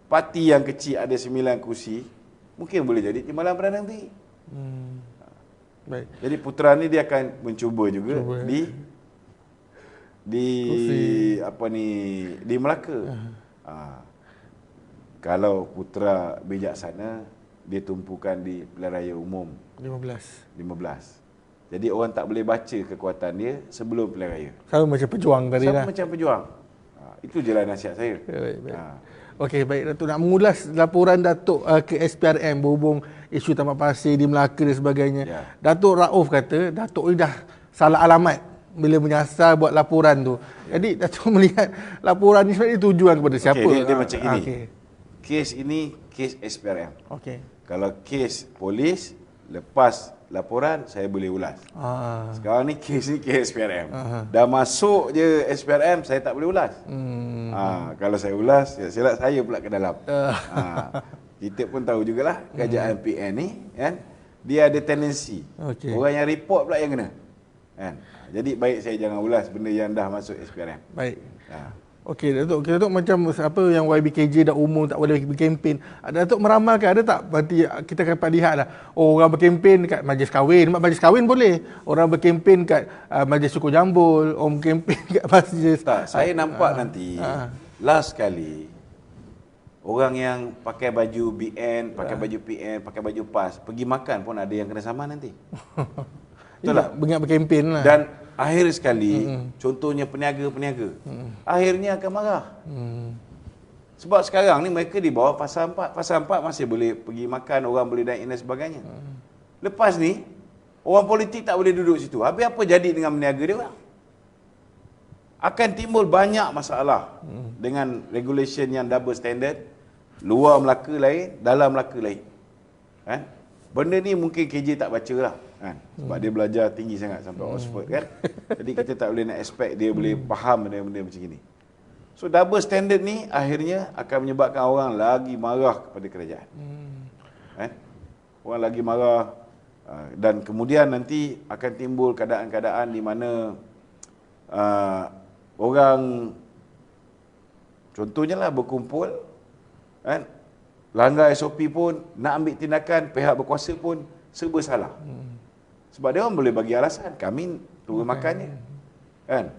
parti yang kecil ada 9 kursi mungkin boleh jadi timbalan Perdana Menteri. Baik. Jadi Putra ni dia akan mencuba juga di Melaka. Kalau Putra bijaksana, dia tumpukan di pilihan raya umum 15. Jadi orang tak boleh baca kekuatan dia sebelum pilihan raya. Sama macam pejuang tadi lah. Sama macam pejuang. Itu je lah nasihat saya. Baik. Okey, baik Datuk, nak mengulas laporan Datuk ke SPRM berhubung isu Tamak Pasir di Melaka dan sebagainya. Datuk Rauf kata Datuk ni dah salah alamat bila menyasar buat laporan tu. Jadi Datuk melihat laporan ni sebenarnya tujuan kepada siapa? Dia macam ini. Kes ini kes SPRM. Kalau kes polis, lepas laporan saya boleh ulas. Sekarang ni kes SPRM. Dah masuk je SPRM, saya tak boleh ulas. Kalau saya ulas, silap saya pula ke dalam. Kita pun tahu jugalah kerajaan PN ni kan, dia ada tendensi. Orang yang report pula yang kena. Kan? Jadi baik saya jangan ulas benda yang dah masuk SPRM. Baik. Okey Datuk macam apa yang YBKJ dah umum tak boleh berkempen. Datuk meramalkan ada tak nanti kita dapat lihatlah orang berkempen kat majlis kahwin. Majlis kahwin boleh. Orang berkempen kat majlis suku jambul, orang berkempen kat majlis. Tak, saya nampak nanti last kali orang yang pakai baju BN, pakai baju PN, pakai baju PAS, pergi makan pun ada yang kena saman nanti. Betul tak? Banyak berkempen lah. Dan akhir sekali, contohnya peniaga-peniaga, akhirnya akan marah. Sebab sekarang ni mereka di bawah Fasa 4. Fasa 4 masih boleh pergi makan, orang boleh naik dan sebagainya. Lepas ni, orang politik tak boleh duduk situ. Habis apa jadi dengan peniaga dia orang? Akan timbul banyak masalah dengan regulation yang double standard, luar Melaka lain, dalam Melaka lain. Kan? Benda ni mungkin KJ tak baca lah. Kan? Sebab dia belajar tinggi sangat sampai Oxford kan. Jadi kita tak boleh nak expect dia boleh faham benda-benda macam ni. So double standard ni akhirnya akan menyebabkan orang lagi marah kepada kerajaan. Kan? Orang lagi marah dan kemudian nanti akan timbul keadaan-keadaan di mana orang contohnya lah berkumpul kan, langgar SOP pun nak ambil tindakan, pihak berkuasa pun serba salah. Sebab dia orang boleh bagi alasan kami turun makannya. Kan?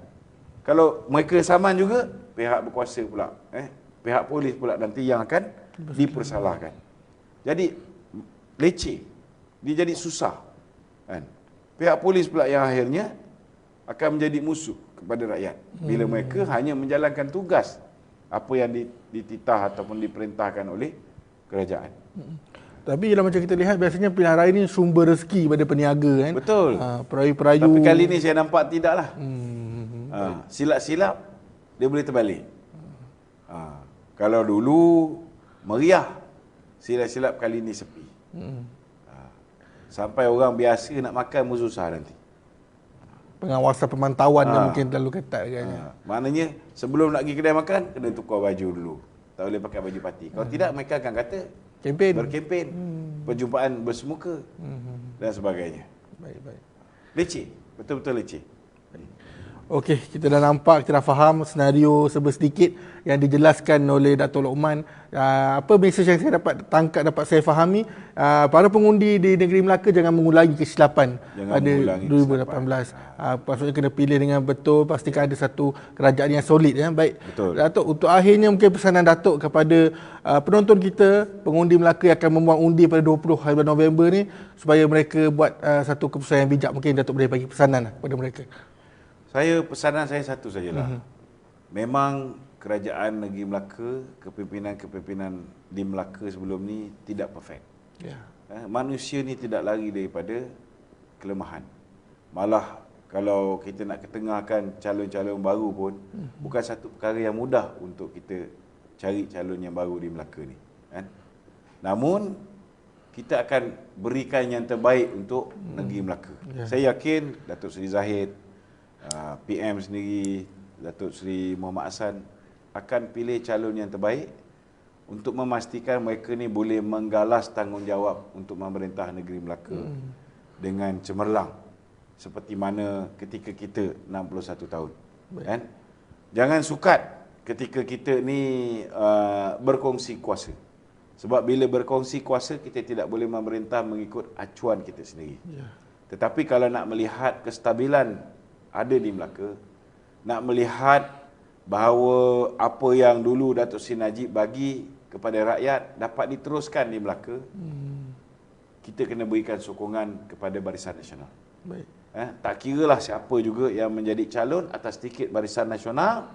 Kalau mereka saman juga, pihak berkuasa pula, pihak polis pula nanti yang akan dipersalahkan. Jadi leceh. Dia jadi susah. Kan? Pihak polis pula yang akhirnya akan menjadi musuh kepada rakyat bila mereka hanya menjalankan tugas apa yang dititah ataupun diperintahkan oleh kerajaan. Tapi kalau macam kita lihat biasanya pilihan raya ni sumber rezeki pada peniaga kan. Betul. Perayu-perayu. Tapi kali ni saya nampak tidaklah. Silap-silap dia boleh terbalik. Kalau dulu meriah, silap-silap kali ni sepi. Sampai orang biasa nak makan pun susah nanti. Pengawasan pemantauan yang mungkin terlalu ketat kan. Maknanya sebelum nak pergi kedai makan kena tukar baju dulu. Tak boleh pakai baju parti. Kalau tidak mereka akan kata berkempen, perjumpaan bersemuka dan sebagainya. Baik. Leceh, betul-betul leceh. Okey, kita dah nampak, kita dah faham senario serba sedikit yang dijelaskan oleh Dato' Lokman. Apa mesej yang saya dapat tangkap, dapat saya fahami, para pengundi di negeri Melaka jangan mengulangi kesilapan pada 2018. Maksudnya kena pilih dengan betul, pastikan ada satu kerajaan yang solid. Ya. Baik, betul. Dato', untuk akhirnya mungkin pesanan Dato' kepada penonton kita, pengundi Melaka yang akan membuang undi pada 20 hari November ni, supaya mereka buat satu keputusan yang bijak. Mungkin Dato' boleh bagi pesanan kepada mereka. Pesanan saya satu sajalah. Memang kerajaan negeri Melaka, kepimpinan-kepimpinan di Melaka sebelum ni tidak perfect. Manusia ni tidak lari daripada kelemahan. Malah kalau kita nak ketengahkan calon-calon baru pun, bukan satu perkara yang mudah untuk kita cari calon yang baru di Melaka ni. Kan? Namun kita akan berikan yang terbaik untuk negeri Melaka. Saya yakin Datuk Seri Zahid, PM sendiri, Datuk Seri Muhammad Hassan akan pilih calon yang terbaik untuk memastikan mereka ni boleh menggalas tanggungjawab untuk memerintah negeri Melaka dengan cemerlang seperti mana ketika kita 61 tahun. Kan? Jangan sukat ketika kita ni berkongsi kuasa. Sebab bila berkongsi kuasa, kita tidak boleh memerintah mengikut acuan kita sendiri. Tetapi kalau nak melihat kestabilan ada di Melaka, nak melihat bahawa apa yang dulu Datuk Seri Najib bagi kepada rakyat dapat diteruskan di Melaka, kita kena berikan sokongan kepada Barisan Nasional. Baik. Tak kiralah siapa juga yang menjadi calon atas tiket Barisan Nasional,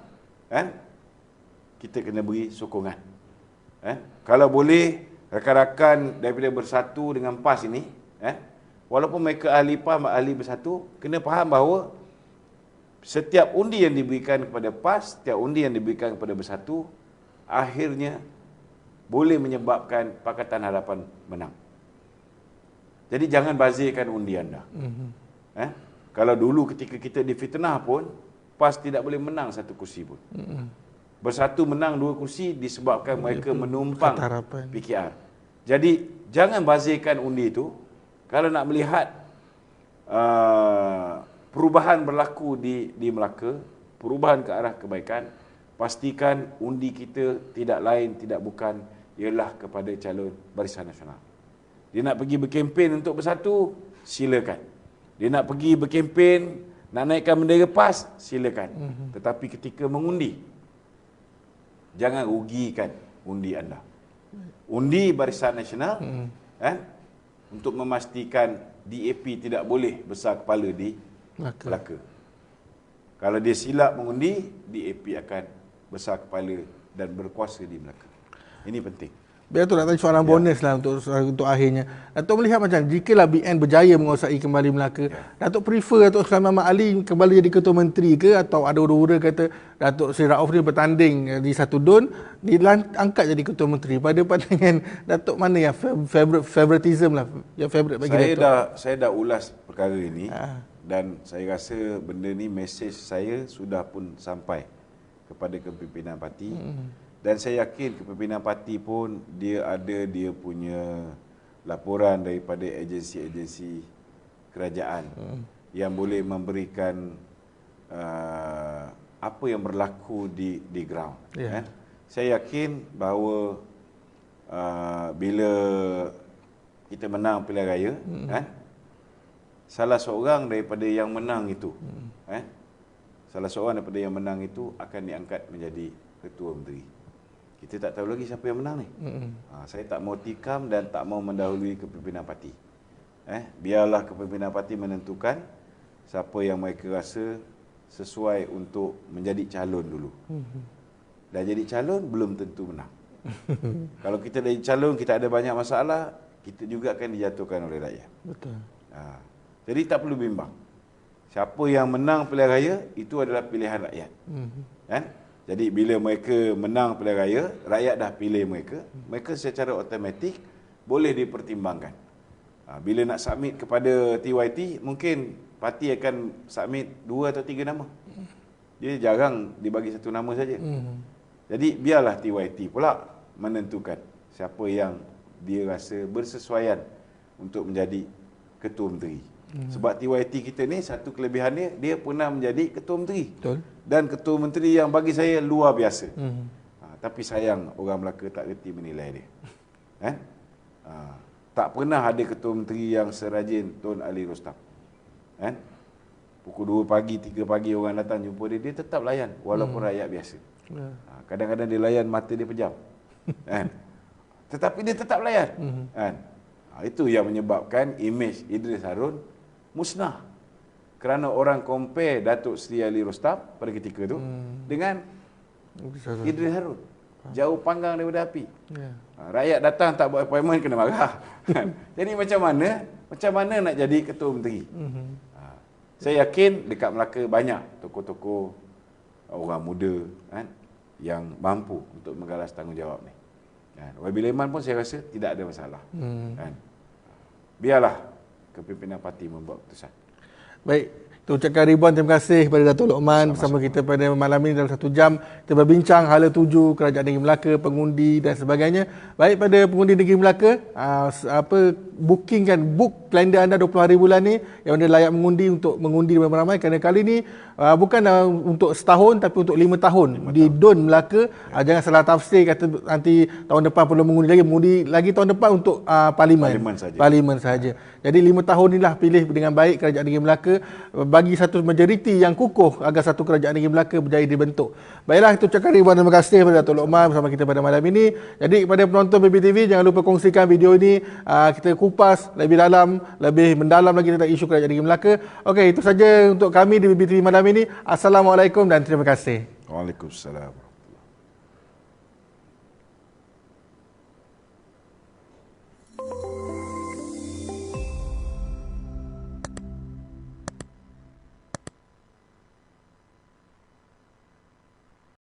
kita kena beri sokongan. Kalau boleh, rakan-rakan daripada Bersatu dengan PAS ini, walaupun mereka ahli PAS, ahli Bersatu, kena faham bahawa setiap undi yang diberikan kepada PAS, setiap undi yang diberikan kepada Bersatu, akhirnya boleh menyebabkan Pakatan Harapan menang. Jadi jangan bazirkan undi anda. Kalau dulu ketika kita difitnah pun, PAS tidak boleh menang satu kursi pun. Bersatu menang 2 kursi disebabkan mereka menumpang PKR. Jadi jangan bazirkan undi itu. Kalau nak melihat perubahan berlaku di Melaka, perubahan ke arah kebaikan, pastikan undi kita tidak lain, tidak bukan, ialah kepada calon Barisan Nasional. Dia nak pergi berkempen untuk Bersatu, silakan. Dia nak pergi berkempen, nak naikkan bendera PAS, silakan. Tetapi ketika mengundi, jangan rugikan undi anda. Undi Barisan Nasional, untuk memastikan DAP tidak boleh besar kepala di Melaka. Kalau dia silap mengundi, DAP akan besar kepala dan berkuasa di Melaka. Ini penting. Betul, nak tanya soalan bonus lah untuk akhirnya. Datuk melihat macam jikalau BN berjaya menguasai kembali Melaka, Datuk prefer Datuk Sulaiman Mat Ali kembali jadi Ketua Menteri ke, atau ada ura-ura kata Datuk Seri Rauf ni bertanding di satu DUN, diangkat jadi Ketua Menteri. Pada pandangan Datuk mana yang favoritism lah, yang favourite bagi Datuk? Saya dah ulas perkara ini dan saya rasa benda ni mesej saya sudah pun sampai kepada kepimpinan parti. Dan saya yakin kepimpinan parti pun dia punya laporan daripada agensi-agensi kerajaan yang boleh memberikan apa yang berlaku di ground. Saya yakin bahawa bila kita menang pilihan raya, salah seorang daripada yang menang itu, akan diangkat menjadi Ketua Menteri. Kita tak tahu lagi siapa yang menang ni. Saya tak mau tikam dan tak mau mendahului kepimpinan parti. Biarlah kepimpinan parti menentukan siapa yang mereka rasa sesuai untuk menjadi calon dulu. Dan jadi calon belum tentu menang. Kalau kita jadi calon, kita ada banyak masalah, kita juga akan dijatuhkan oleh rakyat. Betul. Jadi tak perlu bimbang. Siapa yang menang pilihan raya, itu adalah pilihan rakyat. Jadi bila mereka menang pilihan raya, rakyat dah pilih mereka secara automatik boleh dipertimbangkan. Bila nak submit kepada TYT, mungkin parti akan submit 2 atau 3 nama. Dia jarang dibagi satu nama saja. Jadi biarlah TYT pula menentukan siapa yang dia rasa bersesuaian untuk menjadi Ketua Menteri. Sebab TYT kita ni satu kelebihannya, dia pernah menjadi Ketua Menteri. Betul. Dan Ketua Menteri yang bagi saya luar biasa. Tapi sayang orang Melaka tak reti menilai dia. Tak pernah ada Ketua Menteri yang serajin Tun Ali Rostam. Pukul 2 pagi, 3 pagi orang datang jumpa dia tetap layan walaupun rakyat biasa. Kadang-kadang dia layan mata dia pejam. Tetapi dia tetap layan. Itu yang menyebabkan imej Idris Harun musnah. Kerana orang compare Datuk Seri Ali Rostam pada ketika itu dengan Idris Harun. Jauh panggang daripada api. Rakyat datang tak buat appointment kena marah. Jadi macam mana nak jadi Ketua Menteri? Saya yakin dekat Melaka banyak tokoh-tokoh orang muda yang mampu untuk menggalas tanggungjawab ni. YB Leman pun saya rasa tidak ada masalah. Biarlah kepimpinan parti membuat keputusan. Baik, kita ucapkan ribuan terima kasih kepada Datuk Lokman bersama kita pada malam ini dalam 1 jam. Kita berbincang hala tuju Kerajaan Negeri Melaka, pengundi dan sebagainya. Baik pada pengundi Negeri Melaka, book kalender anda 20 hari bulan ni yang anda layak mengundi untuk mengundi ramai-ramai, kerana kali ni bukan untuk setahun tapi untuk 5 tahun di DUN Melaka. Jangan salah tafsir kata nanti tahun depan perlu mengundi lagi tahun depan untuk parlimen saja. Jadi 5 tahun inilah pilih dengan baik Kerajaan Negeri Melaka, bagi satu majoriti yang kukuh agar satu Kerajaan Negeri Melaka berjaya dibentuk. Baiklah, itu ucapkan ribuan terima kasih kepada Datuk Lokman bersama kita pada malam ini. Jadi kepada penonton BBTV, jangan lupa kongsikan video ini, kita kupas lebih dalam, lebih mendalam lagi tentang isu Kerajaan Negeri Melaka. Okey, itu saja untuk kami di BBTV malam ini. Assalamualaikum dan terima kasih. Waalaikumsalam.